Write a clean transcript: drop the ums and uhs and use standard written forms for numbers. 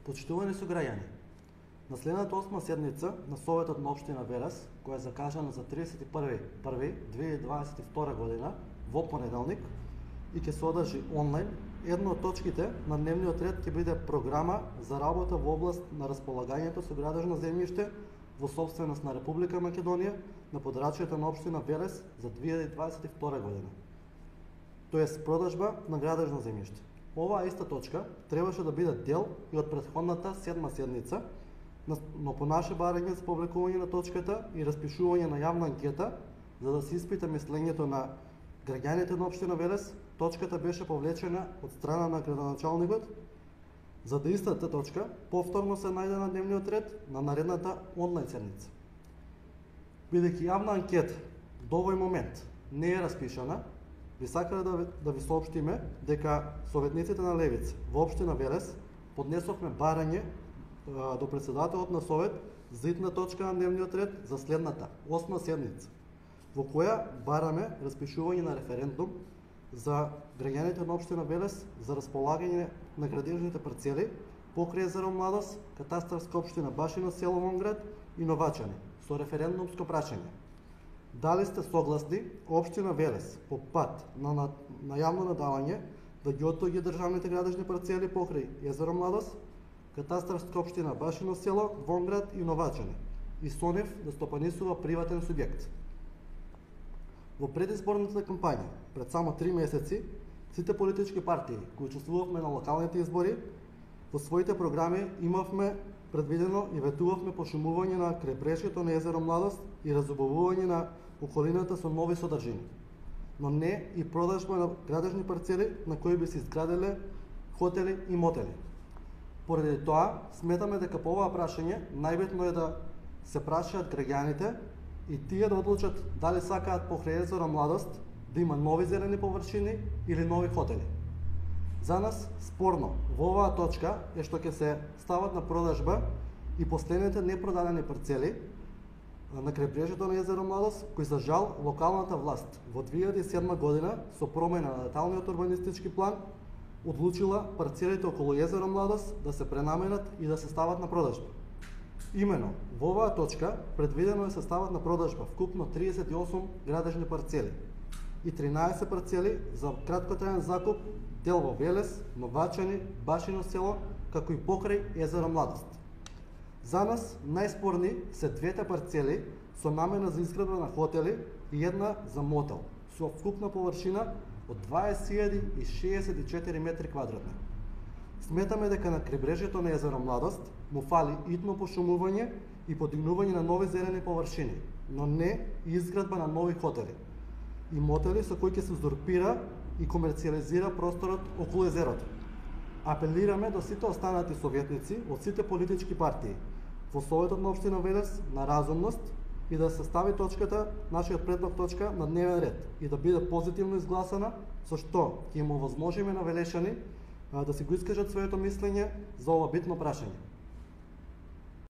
Почитувани суграѓани, на следната 8 седница на Советот на општина Велес, која е закажана за 31.1.2022 година во понеделник и ќе се одржи онлайн, една од точките на дневниот ред ќе биде програма за работа во област на располагањето со градежно земјиште во собственост на Република Македонија на подрачјето на општина Велес за 2022 година. Тоест продажба на градежно земјиште. Оваа иста точка требаше да биде дел и од претходната 7 седница, но по наше барање за публикување на точката и распишување на јавна анкета, за да се испита мислењето на граѓаните на општина Велес, точката беше повлечена од страна на градоначалникот, за да истата точка повторно се најде на дневниот ред на наредната онлайн седница. Бидејќи јавна анкета до овој момент не е распишана, ви сакаме да ви соопштиме дека советниците на Левица во општина Велес поднесовме барање до председателот на Совет за итна точка на дневниот ред за следната 8 седница, во која бараме распишување на референдум за граѓаните на општина Велес за располагање на градежните парцели покрај езеро Младост, катастарска општина Башино, село Вонград и Новачани, со референдумско прашање. Дали сте согласни општина Велес по пат на јавно надавање да ги оттоги државните градежни парцели покрај езеро Младост, катастарска општина Башино, село Вонград и Новачани и со нив да стопанисува приватен субјект? Во предизборната кампања, пред само 3 месеци, сите политички партии кои учествувавме на локалните избори, во своите програми имавме предвидено и ветувавме пошумување на крајбрежјето на езеро Младост и разубавување на околината со нови содржини, но не и продажба на градежни парцели на кои би се изграделе хотели и мотели. Поради тоа, сметаме дека по оваа прашање најбитно е да се прашаат граѓаните и тие да одлучат дали сакаат покрај езеро Младост да има нови зелени површини или нови хотели. За нас спорно во оваа точка е што ќе се стават на продажба и последните непродадени парцели на крајбрежјето на езеро Младост, кои за жал локалната власт во 2007 година со промена на деталниот урбанистички план одлучила парцелите околу езеро Младост да се пренаменат и да се стават на продажба. Имено, во оваа точка предвидено е се стават на продажба вкупно 38 градежни парцели и 13 парцели за краткотраен закуп дел во Велес, Новачани, Башино село, како и покрај езеро Младост. За нас најспорни се двете парцели со намена за изградба на хотели и една за мотел, со вкупна површина од 20.064 метри квадратни. Сметаме дека на крајбрежјето на езеро Младост му фали итно пошумување и подигнување на нови зелени површини, но не и изградба на нови хотели и мотели со кои ќе се узурпира и комерцијализира просторот околу езерото. Апелираме до сите останати советници од сите политички партии во Советот на општина Велес на разумност и да се стави точката, нашиот предлог точка на дневен ред и да биде позитивно изгласана, со што ќе им овозможиме на Велешани да си го искажат своето мислење за ова битно прашање.